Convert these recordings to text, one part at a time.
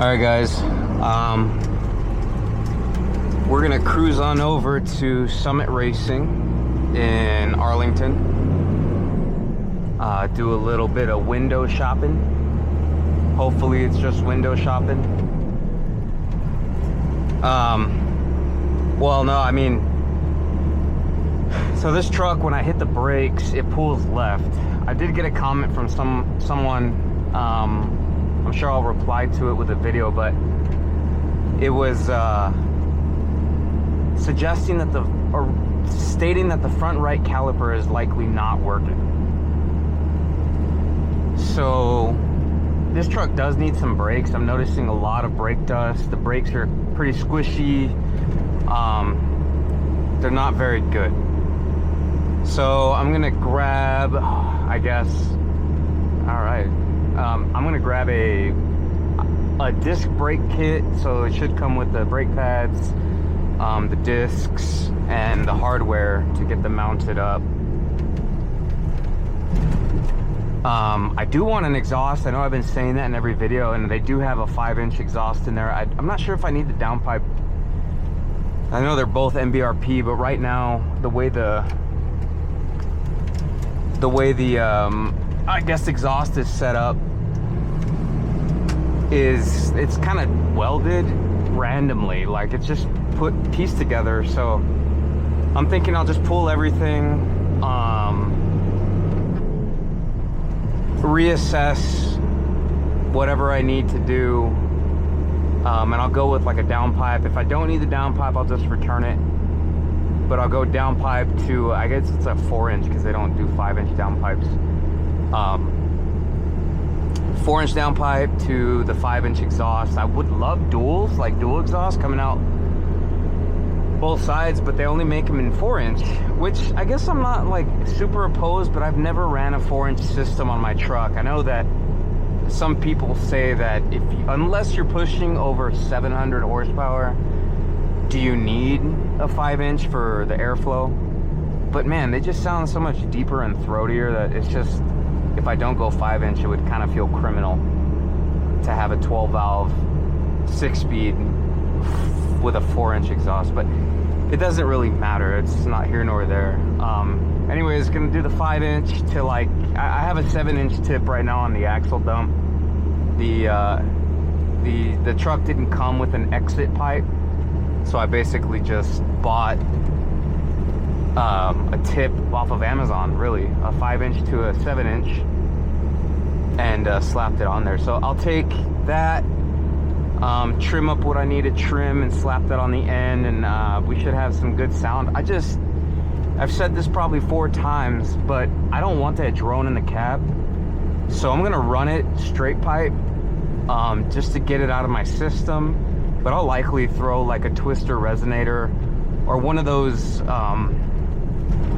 Alright guys, we're gonna cruise on over to Summit Racing in Arlington. Do a little bit of window shopping. Hopefully it's just window shopping. Well, no, I mean, so this truck, when I hit the brakes, it pulls left. I did get a comment from someone, I'm sure I'll reply to it with a video, but it was suggesting that stating that the front right caliper is likely not working. So this truck does need some brakes. I'm noticing a lot of brake dust. The brakes are pretty squishy. They're not very good. So I'm gonna grab, I guess, all right. I'm gonna grab a disc brake kit, so it should come with the brake pads, the discs, and the hardware to get them mounted up. I do want an exhaust. I know I've been saying that in every video, and they do have a 5-inch exhaust in there. I'm not sure if I need the downpipe. I know they're both MBRP, but right now the way the I guess exhaust is set up is it's kind of welded randomly, like it's just pieced together. So I'm thinking I'll just pull everything, reassess whatever I need to do, and I'll go with like a downpipe. If I don't need the downpipe, I'll just return it, but I'll go downpipe to, I guess it's a 4-inch because they don't do 5-inch downpipes. 4-inch downpipe to the 5-inch exhaust. I would love duals, like dual exhaust coming out both sides, but they only make them in 4-inch, which I guess I'm not like super opposed, but I've never ran a 4-inch system on my truck. I know that some people say that unless you're pushing over 700 horsepower, do you need a 5-inch for the airflow? But man, they just sound so much deeper and throatier that it's just, if I don't go 5-inch, it would kind of feel criminal to have a 12-valve 6-speed with a 4-inch exhaust. But it doesn't really matter. It's not here nor there. Anyways, gonna do the 5-inch to, like, I have a 7-inch tip right now on the axle dump. The truck didn't come with an exit pipe, so I basically just bought a tip off of Amazon, really, a 5-inch to a 7-inch, and slapped it on there. So I'll take that, trim up what I need to trim, and slap that on the end, and we should have some good sound. I've said this probably 4 times, but I don't want that drone in the cab, so I'm gonna run it straight pipe, just to get it out of my system. But I'll likely throw like a twister resonator or one of those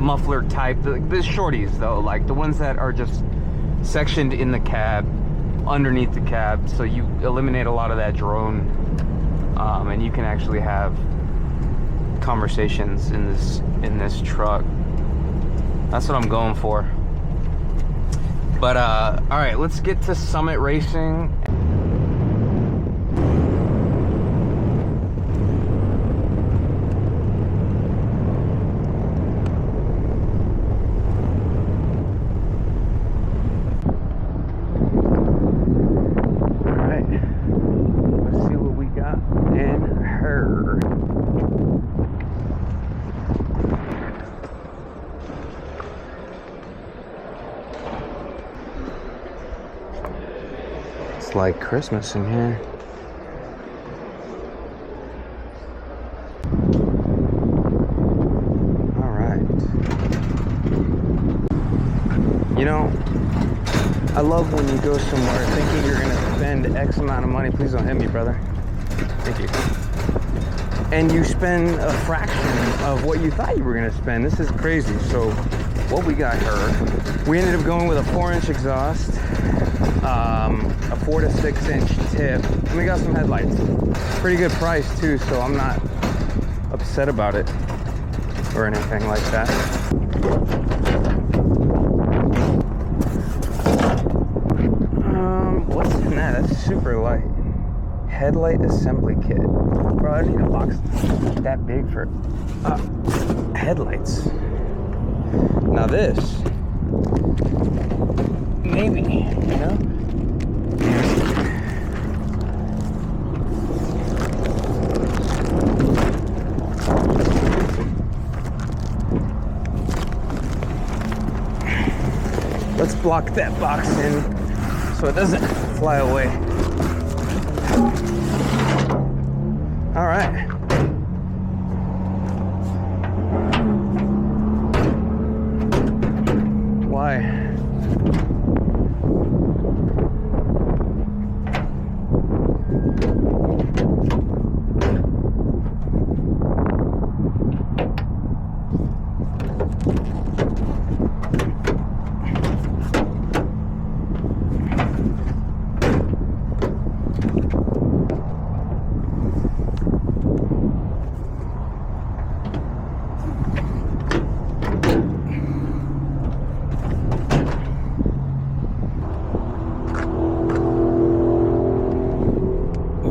muffler type, the shorties though, like the ones that are just sectioned in the cab, underneath the cab, so you eliminate a lot of that drone, and you can actually have conversations in this truck. That's what I'm going for. But all right, let's get to Summit Racing. It's like Christmas in here. All right. You know, I love when you go somewhere thinking you're gonna spend X amount of money. Please don't hit me, brother. Thank you. And you spend a fraction of what you thought you were gonna spend. This is crazy. So what we got here, we ended up going with a 4-inch exhaust, a 4 to 6-inch tip, and we got some headlights. Pretty good price too, so I'm not upset about it or anything like that. What's in that? That's super light. headlight assembly kit. Bro, I need a box that big for headlights. Now this, maybe, you know? Let's block that box in so it doesn't fly away. All right. Why?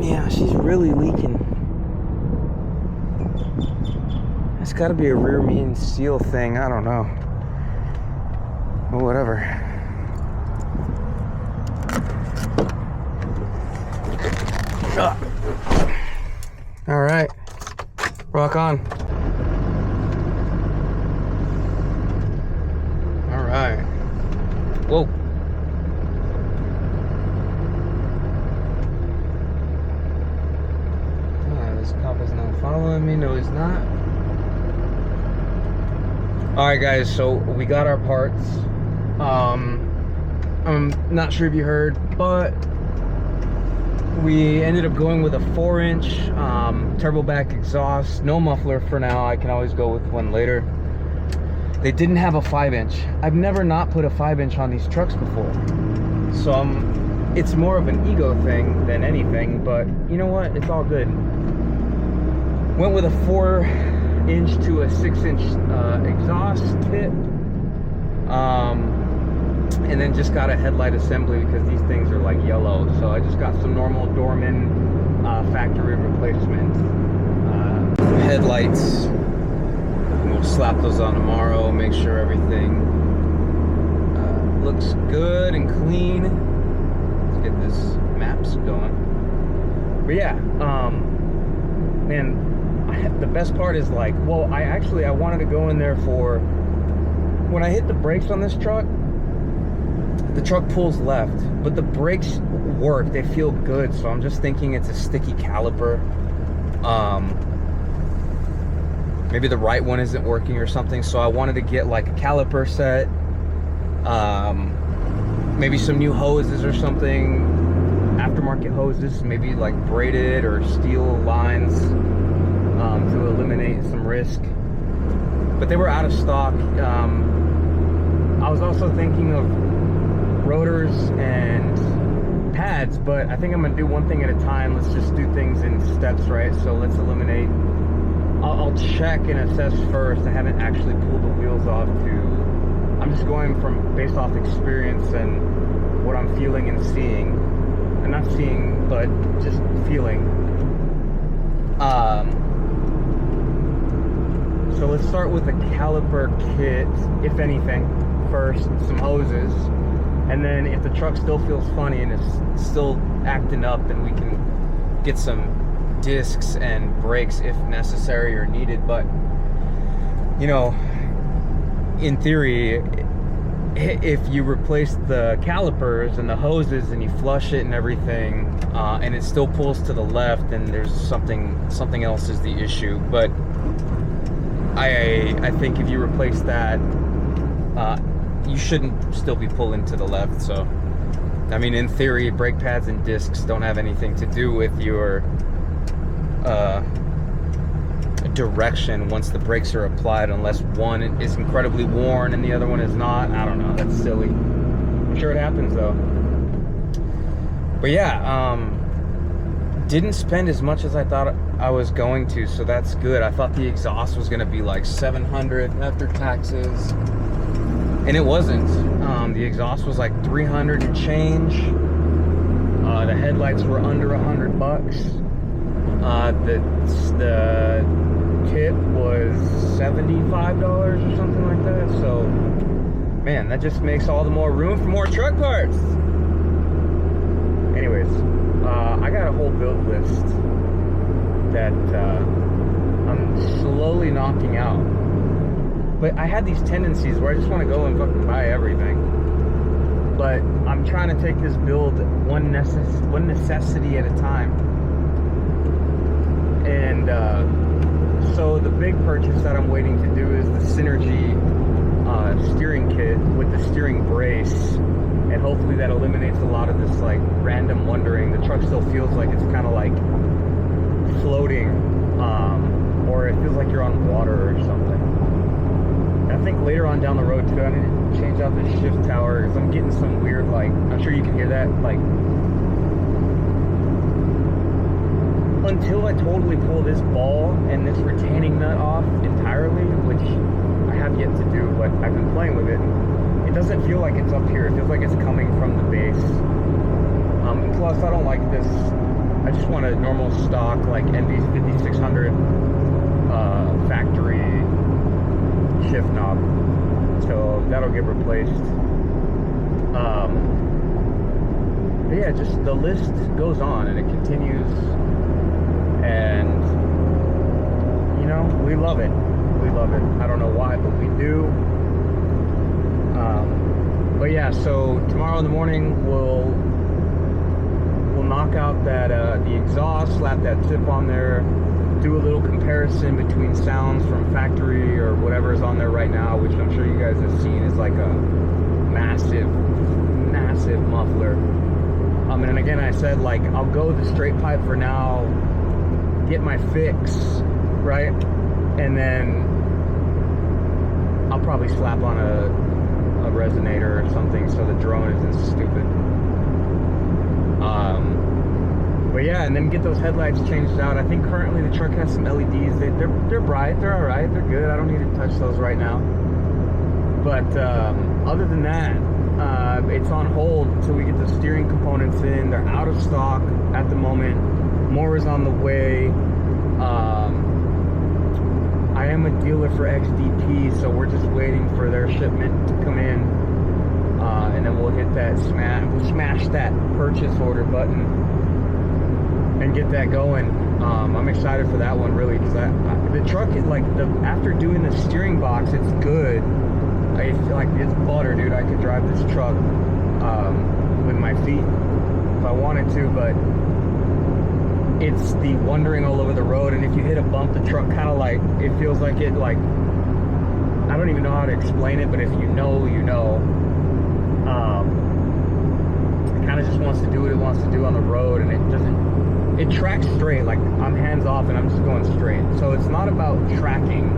Yeah, she's really leaking. It's got to be a rear main seal thing. I don't know. Well, whatever. All right. Rock on. All right. Whoa. This cop is not following me. No, he's not. All right, guys. So we got our parts. I'm not sure if you heard, but we ended up going with a 4-inch turbo back exhaust. No muffler for now. I can always go with one later. They didn't have a 5-inch. I've never not put a 5-inch on these trucks before, so it's more of an ego thing than anything. But you know what? It's all good. Went with a 4-inch to a 6-inch exhaust kit, and then just got a headlight assembly because these things are like yellow. So I just got some normal Dorman factory replacement headlights. We'll slap those on tomorrow, make sure everything looks good and clean. Let's get this maps going. But yeah, man, the best part is like, well, I wanted to go in there for, when I hit the brakes on this truck, the truck pulls left, but the brakes work, they feel good. So I'm just thinking it's a sticky caliper. Maybe the right one isn't working or something. So I wanted to get like a caliper set, maybe some new hoses or something, aftermarket hoses, maybe like braided or steel lines, to eliminate some risk. But they were out of stock. I was also thinking of rotors and pads, but I think I'm gonna do one thing at a time. Let's just do things in steps, right? So let's eliminate, I'll check and assess first. I haven't actually pulled the wheels off I'm just going from based off experience and what I'm feeling and seeing. And not seeing, but just feeling. So let's start with the caliper kit, if anything, first, some hoses. And then if the truck still feels funny and it's still acting up, then we can get some discs and brakes if necessary or needed. But, you know, in theory, if you replace the calipers and the hoses and you flush it and everything, and it still pulls to the left, then there's something else is the issue. But I think if you replace that, you shouldn't still be pulling to the left. So, I mean, in theory, brake pads and discs don't have anything to do with your direction once the brakes are applied, unless one is incredibly worn and the other one is not. I don't know, that's silly. I'm sure it happens though. But yeah, didn't spend as much as I thought I was going to, so that's good. I thought the exhaust was gonna be like $700 after taxes, and it wasn't. The exhaust was like $300 and change. The headlights were under $100. The tip was $75 or something like that. So, man, that just makes all the more room for more truck parts. Anyways, I got a whole build list that I'm slowly knocking out. But I had these tendencies where I just want to go and fucking buy everything. But I'm trying to take this build one necessity at a time. And so the big purchase that I'm waiting to do is the Synergy steering kit with the steering brace. And hopefully that eliminates a lot of this like random wondering. The truck still feels like it's kind of like floating, or it feels like you're on water or something. And I think later on down the road too, I need to change out the shift tower because I'm getting some weird, like, I'm sure you can hear that, like, until I totally pull this ball and this retaining nut off entirely, which I have yet to do, but I've been playing with it. It doesn't feel like it's up here. It feels like it's coming from the base. Plus, I don't like this. I just want a normal stock, like NV5600 factory shift knob. So that'll get replaced. But yeah, just the list goes on and it continues. And, you know, we love it. We love it. I don't know why, but we do. But yeah, so tomorrow in the morning we'll knock out that the exhaust, slap that tip on there, do a little comparison between sounds from factory or whatever is on there right now, which I'm sure you guys have seen is like a massive muffler. And again, I said, like, I'll go the straight pipe for now, get my fix, right? And then I'll probably slap on a resonator or something so the drone isn't stupid. But yeah, and then get those headlights changed out. I think currently the truck has some LEDs. They're bright, they're all right, they're good. I don't need to touch those right now. But other than that, it's on hold until we get the steering components in. They're out of stock at the moment. More is on the way. I am a dealer for XDP, so we're just waiting for their shipment to come in, and then we'll hit that smash that purchase order button and get that going. I'm excited for that one, really, because the truck is like, after doing the steering box, it's good. I feel like it's butter, dude. I could drive this truck with my feet if I wanted to, but it's the wandering all over the road, and if you hit a bump, the truck kind of like, it feels like it, like, I don't even know how to explain it, but if you know, you know. It kind of just wants to do what it wants to do on the road, and it tracks straight. Like, I'm hands off and I'm just going straight. So it's not about tracking